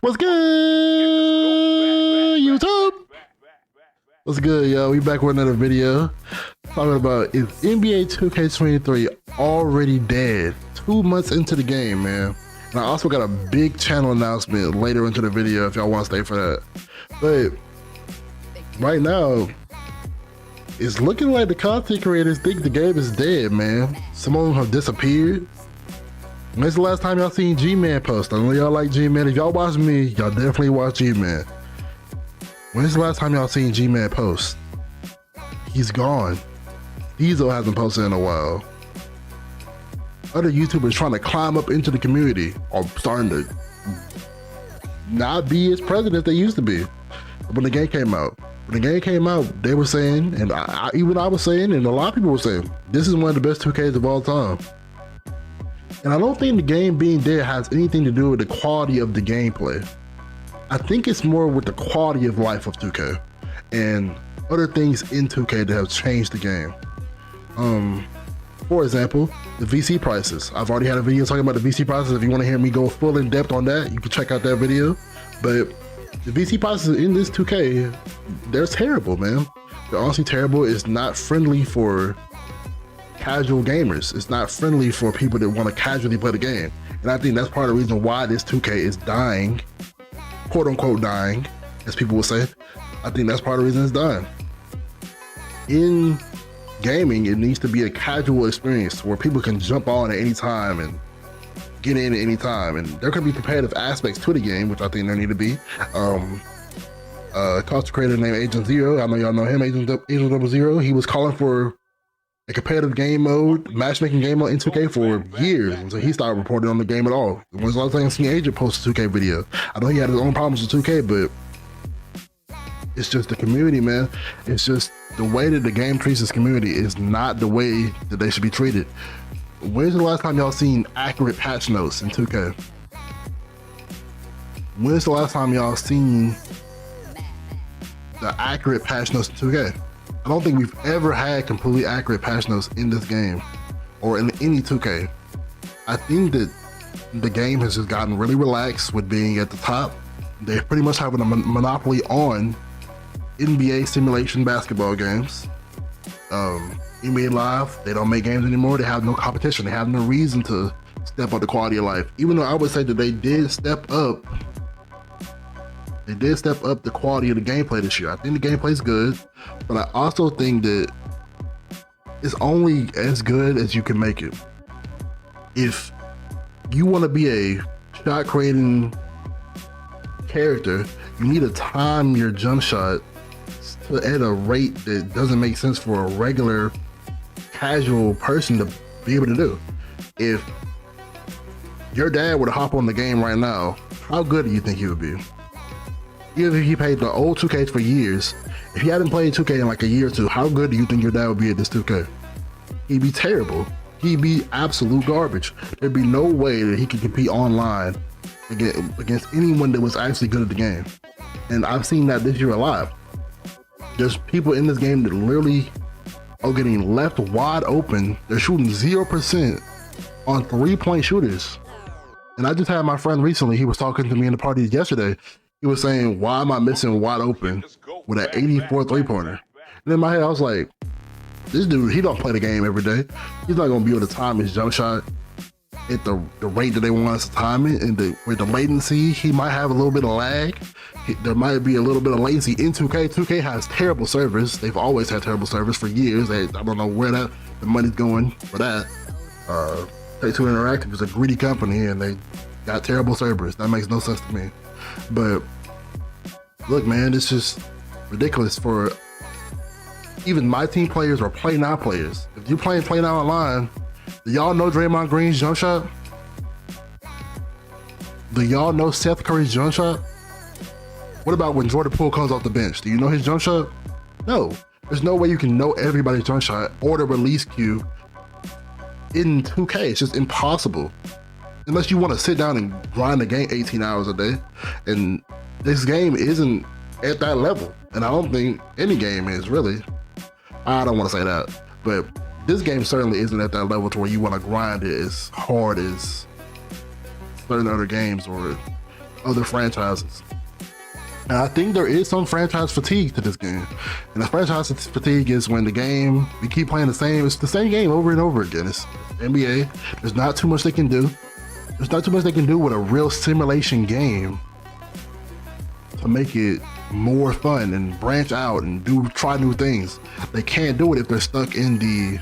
What's good, YouTube? What's good, y'all? We back with another video talking about is NBA 2K23 already dead? 2 months into the game, man. And I also got a big channel announcement later into the video if y'all want to stay for that. But right now, it's looking like the content creators think the game is dead, man. Some of them have disappeared. When's the last time y'all seen G-Man post? I know y'all like G-Man. If y'all watch me, y'all definitely watch G-Man. When's the last time y'all seen G-Man post? He's gone. Diesel hasn't posted in a while. Other YouTubers trying to climb up into the community are starting to not be as present as they used to be. When the game came out, they were saying, and even I was saying, and a lot of people were saying, this is one of the best 2Ks of all time. And I don't think the game being dead has anything to do with the quality of the gameplay. I think it's more with the quality of life of 2K and other things in 2K that have changed the game. For example, the VC prices. I've already had a video talking about the VC prices. If you want to hear me go full in depth on that, you can check out that video. But the VC prices in this 2K, they're terrible, man. They're honestly terrible. It's not friendly for casual gamers. It's not friendly for people that want to casually play the game. And I think that's part of the reason why this 2K is dying, quote unquote dying, as people will say. I think that's part of the reason it's dying. In gaming, it needs to be a casual experience where people can jump on at any time and get in at any time. And there could be competitive aspects to the game, which I think there need to be. Content creator named Agent Zero, I know y'all know him, Agent 00. He was calling for a competitive game mode, matchmaking game mode in 2K for years until he started reporting on the game at all. When's the last time I seen Agent post a 2K video? I know he had his own problems with 2K, but it's just the community, man. It's just the way that the game treats its community is not the way that they should be treated. When's the last time y'all seen accurate patch notes in 2K? When's the last time y'all seen the accurate patch notes in 2K? I don't think we've ever had completely accurate patch notes in this game or in any 2K. I think that the game has just gotten really relaxed with being at the top. They're pretty much having a monopoly on NBA simulation basketball games. NBA Live, they don't make games anymore. They have no competition. They have no reason to step up the quality of life. Even though I would say that they did step up the quality of the gameplay this year. I think the gameplay is good, but I also think that it's only as good as you can make it. If you want to be a shot creating character, you need to time your jump shot at a rate that doesn't make sense for a regular casual person to be able to do. If your dad were to hop on the game right now, how good do you think he would be? Even if he played the old 2Ks for years, if he hadn't played 2K in like a year or two, how good do you think your dad would be at this 2K? He'd be terrible. He'd be absolute garbage. There'd be no way that he could compete online against anyone that was actually good at the game. And I've seen that this year a lot. There's people in this game that literally are getting left wide open. They're shooting 0% on 3-point shooters. And I just had my friend recently, he was talking to me in the party yesterday. He was saying, why am I missing wide open with an 84 3-pointer? And in my head, I was like, this dude, he don't play the game every day. He's not gonna be able to time his jump shot at the rate that they want us to time it. And with the latency, he might have a little bit of lag. There might be a little bit of latency in 2K. 2K has terrible servers. They've always had terrible servers for years. I don't know where the money's going for that. Take-Two Interactive is a greedy company and they got terrible servers. That makes no sense to me. But look, man, it's just ridiculous for even my team players or Play Now players. If you're playing Play Now online, do y'all know Draymond Green's jump shot? Do y'all know Seth Curry's jump shot? What about when Jordan Poole comes off the bench? Do you know his jump shot? No. There's no way you can know everybody's jump shot or the release queue in 2K. It's just impossible. Unless you want to sit down and grind the game 18 hours a day. And this game isn't at that level. And I don't think any game is really. I don't want to say that. But this game certainly isn't at that level to where you want to grind it as hard as certain other games or other franchises. And I think there is some franchise fatigue to this game. And the franchise fatigue is when the game, we keep playing it's the same game over and over again. It's NBA. There's not too much they can do. There's not too much they can do with a real simulation game to make it more fun and branch out and try new things. They can't do it if they're stuck in the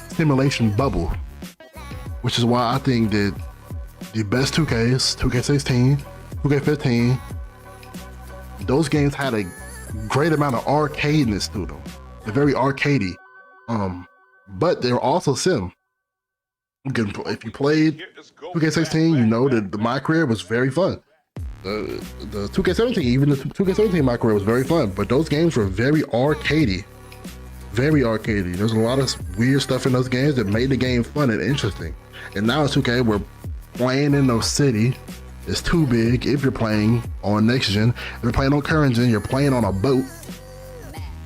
simulation bubble, which is why I think that the best 2Ks, 2K16, 2K15, those games had a great amount of arcadeness to them. They're very arcadey, but they're also sim. If you played 2K16, you know that My Career was very fun. The 2K17, even the 2K17 My Career was very fun, but those games were very arcadey. Very arcadey. There's a lot of weird stuff in those games that made the game fun and interesting. And now it's 2K, we're playing in no city. It's too big if you're playing on next gen. If you're playing on current gen, you're playing on a boat.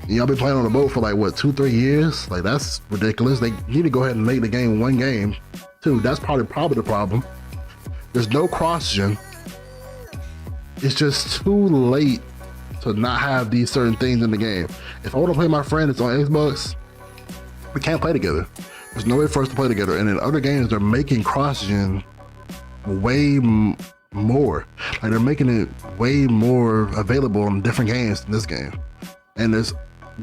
Y'all been playing on a boat for like what, 2-3 years? Like that's ridiculous. They need to go ahead and make the game one game. Two, that's probably the problem. There's no cross gen. It's just too late to not have these certain things in the game. If I want to play my friend that's on Xbox, we can't play together. There's no way for us to play together. And in other games, they're making cross gen way more. Like they're making it way more available in different games in this game. And there's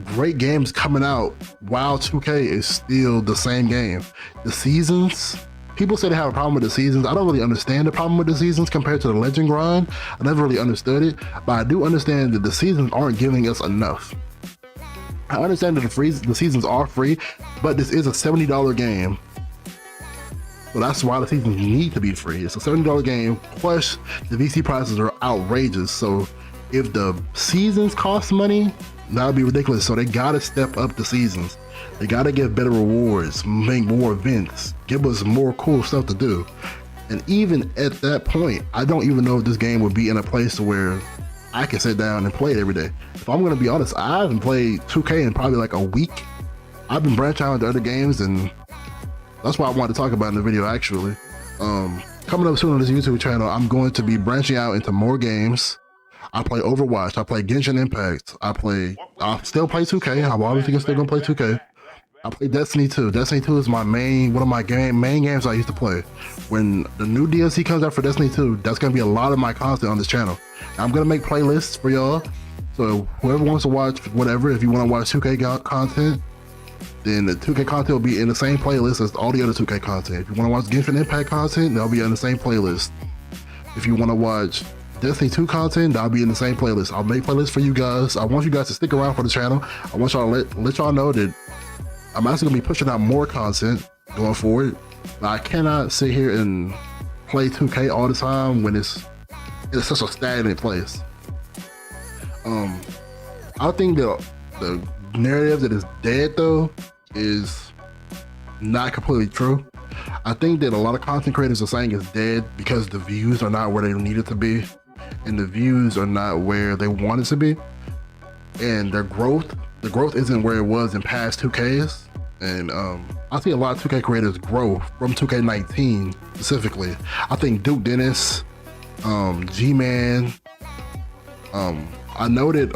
great games coming out while 2K is still the same game. The seasons, people say they have a problem with the seasons. I don't really understand the problem with the seasons compared to the Legend grind. I never really understood it, but I do understand that the seasons aren't giving us enough. I understand that the seasons are free, but this is a $70 game. So that's why the seasons need to be free. It's a $70 game, plus the VC prices are outrageous. So if the seasons cost money, that would be ridiculous. So they gotta step up the seasons. They gotta give better rewards, make more events, give us more cool stuff to do. And even at that point, I don't even know if this game would be in a place where I can sit down and play it every day. If I'm gonna be honest, I haven't played 2K in probably like a week. I've been branching out into other games, and that's why I wanted to talk about in the video actually. Coming up soon on this YouTube channel, I'm going to be branching out into more games. I play Overwatch, I play Genshin Impact, I still play 2K, I'm obviously still gonna play 2K. I play Destiny 2. Destiny 2 is one of my main games I used to play. When the new DLC comes out for Destiny 2, that's gonna be a lot of my content on this channel. I'm gonna make playlists for y'all. So whoever wants to watch whatever, if you wanna watch 2K content, then the 2K content will be in the same playlist as all the other 2K content. If you wanna watch Genshin Impact content, they'll be in the same playlist. If you wanna watch Destiny 2 content, that'll be in the same playlist. I'll make playlists for you guys. I want you guys to stick around for the channel. I want y'all to let y'all know that I'm actually gonna be pushing out more content going forward. But I cannot sit here and play 2K all the time when it's such a stagnant place. I think the narrative that is dead though is not completely true. I think that a lot of content creators are saying it's dead because the views are not where they need it to be, and the views are not where they want it to be, and the growth isn't where it was in past 2Ks. And I see a lot of 2K creators grow from 2K19 specifically. I think Duke Dennis, G-Man, I know that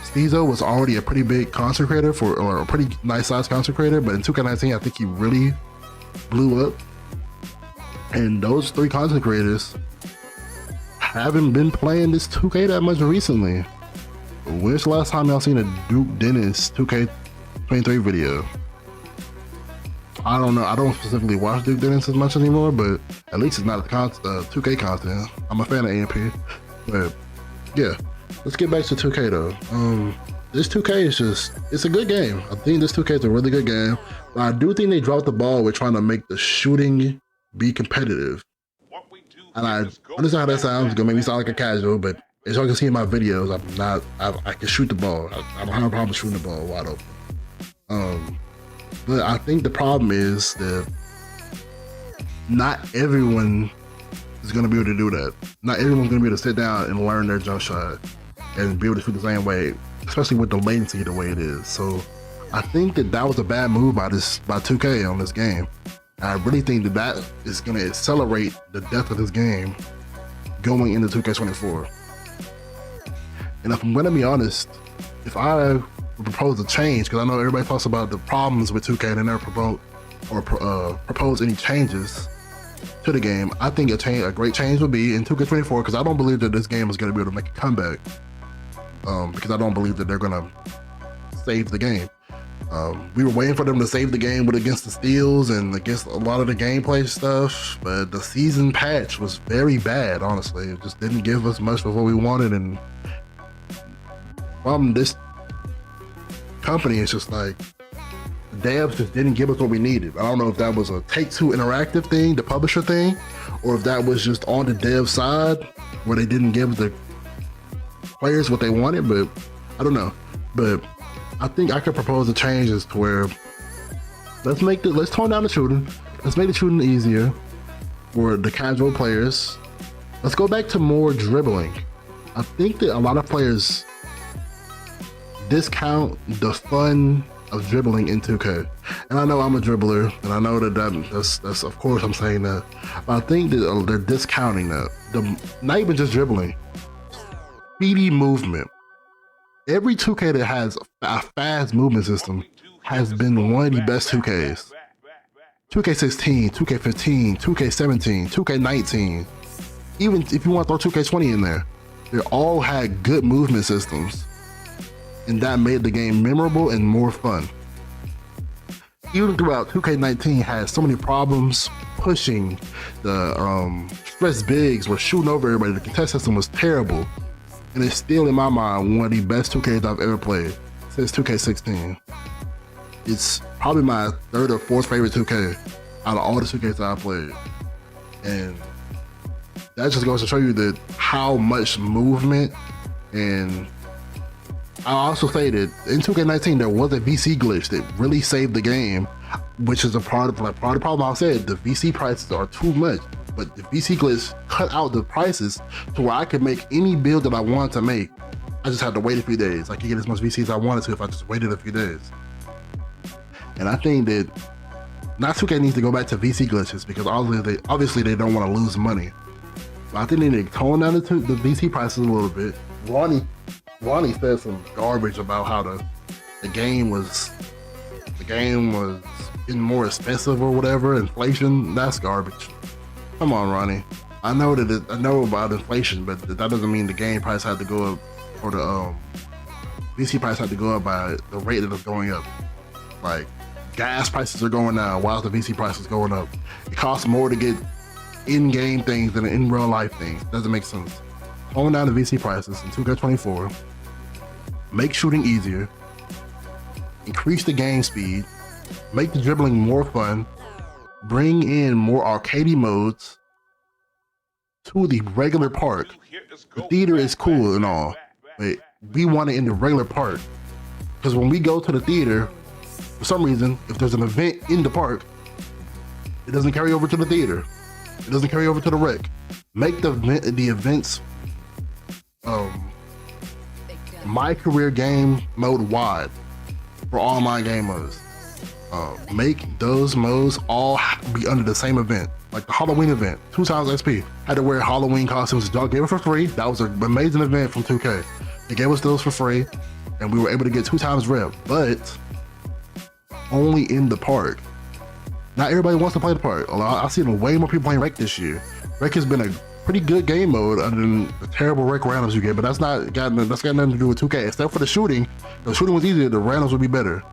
Steezo was already a pretty big content creator or a pretty nice sized content creator, but in 2K19 I think he really blew up. And those three content creators haven't been playing this 2K that much recently. When's the last time y'all seen a Duke Dennis 2K23 video? I don't know. I don't specifically watch Duke Dennis as much anymore, but at least it's not a 2K content. I'm a fan of AMP. But yeah, let's get back to 2K though. This 2K is it's a good game. I think this 2K is a really good game. But I do think they dropped the ball with trying to make the shooting be competitive. And I understand how that sounds. It's gonna make me sound like a casual, but as y'all can see in my videos, I can shoot the ball. I don't have a problem shooting the ball wide open. But I think the problem is that not everyone is gonna be able to do that. Not everyone's gonna be able to sit down and learn their jump shot and be able to shoot the same way, especially with the latency the way it is. So I think that was a bad move by 2K on this game. And I really think that is gonna accelerate the death of this game going into 2K24. And if I'm gonna be honest, if I propose a change, because I know everybody talks about the problems with 2K and they never promote or propose any changes to the game, I think a great change would be in 2K24, because I don't believe that this game is going to be able to make a comeback, because I don't believe that they're going to save the game. We were waiting for them to save the game with against the steals and against a lot of the gameplay stuff, but the season patch was very bad, honestly. It just didn't give us much of what we wanted, and from this company, it's just like the devs just didn't give us what we needed. I don't know if that was a Take-Two Interactive thing, the publisher thing, or if that was just on the dev side where they didn't give the players what they wanted, but I don't know. But I think I could propose the changes to where let's tone down the shooting. Let's make the shooting easier for the casual players. Let's go back to more dribbling. I think that a lot of players discount the fun of dribbling in 2K. And I know I'm a dribbler, and I know that's of course I'm saying that, but I think that they're discounting that. Not even just dribbling, speedy movement. Every 2K that has a fast movement system has been one of the best 2Ks. 2K16, 2K15, 2K17, 2K19, even if you want to throw 2K20 in there, they all had good movement systems, and that made the game memorable and more fun. Even throughout 2K19 had so many problems pushing, the stress bigs were shooting over everybody, the contest system was terrible, and it's still in my mind one of the best 2Ks I've ever played since 2K16. It's probably my third or fourth favorite 2K out of all the 2Ks that I played, and that just goes to show you that how much movement. And I also say that in 2K19 there was a VC glitch that really saved the game, which is a part of the problem. I said the VC prices are too much, but the VC glitch cut out the prices to where I could make any build that I wanted to make. I just had to wait a few days. I could get as much VC as I wanted to if I just waited a few days. And I think that not 2K needs to go back to VC glitches, because obviously they don't want to lose money. But I think they need to tone down the VC prices a little bit. Ronnie said some garbage about how the game was getting more expensive or whatever. Inflation, that's garbage. Come on, Ronnie. I know about inflation, but that doesn't mean the game price had to go up, or the VC price had to go up by the rate that it's going up. Like, gas prices are going down while the VC price is going up. It costs more to get in-game things than in real life things. Doesn't make sense. Tone down the VC prices in 2K24. Make shooting easier. Increase the game speed. Make the dribbling more fun. Bring in more arcadey modes to the regular park. The theater is cool and all, but we want it in the regular park. Because when we go to the theater, for some reason, if there's an event in the park, it doesn't carry over to the theater. It doesn't carry over to the rec. Make the events my career game mode wide for online game modes. Make those modes all be under the same event. Like the Halloween event, 2x XP. Had to wear Halloween costumes. Y'all gave it for free. That was an amazing event from 2K. They gave us those for free, and we were able to get 2x rep, but only in the park. Not everybody wants to play the park. I've seen way more people playing Rec this year. Rec has been a pretty good game mode other than the terrible Rec randoms you get, but that's got nothing to do with 2K. Except for the shooting. If the shooting was easier, the randoms would be better.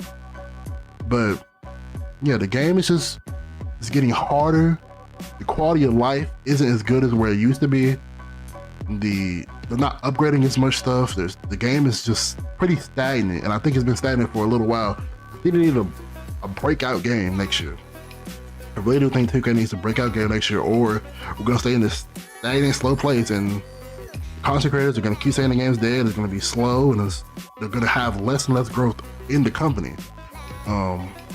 But yeah, the game is it's getting harder. The quality of life isn't as good as where it used to be. They're not upgrading as much stuff. The game is just pretty stagnant, and I think it's been stagnant for a little while. I think they need a breakout game next year. I really do think 2K needs a breakout game next year, or we're gonna stay in this stagnant, slow place, and content creators are gonna keep saying the game's dead. It's gonna be slow, and they're gonna have less and less growth in the company.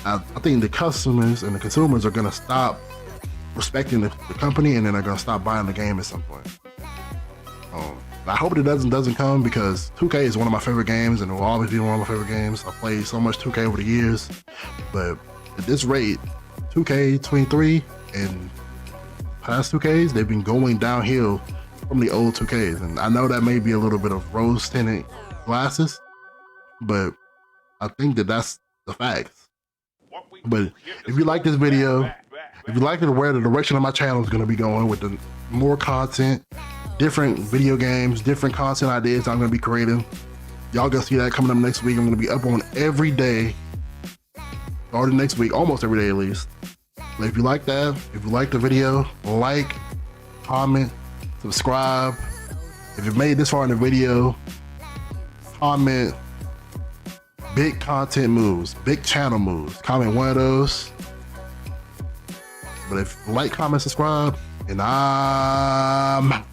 I think the customers and the consumers are gonna stop respecting the company, and then they're gonna stop buying the game at some point. I hope it doesn't come, because 2K is one of my favorite games, and it will always be one of my favorite games. I've played so much 2K over the years, but at this rate, 2K23 and past 2Ks, they've been going downhill from the old 2Ks. And I know that may be a little bit of rose tinted glasses, but I think that that's the facts. But if you like this video, if you like it, where the direction of my channel is going to be going with the more content, different video games, different content ideas I'm going to be creating. Y'all gonna see that coming up next week. I'm going to be up on every day, starting next week, almost every day at least. But if you like that, if you like the video, like, comment, subscribe. If you made this far in the video, comment big content moves, big channel moves. Comment one of those. But if you like, comment, subscribe, and I'm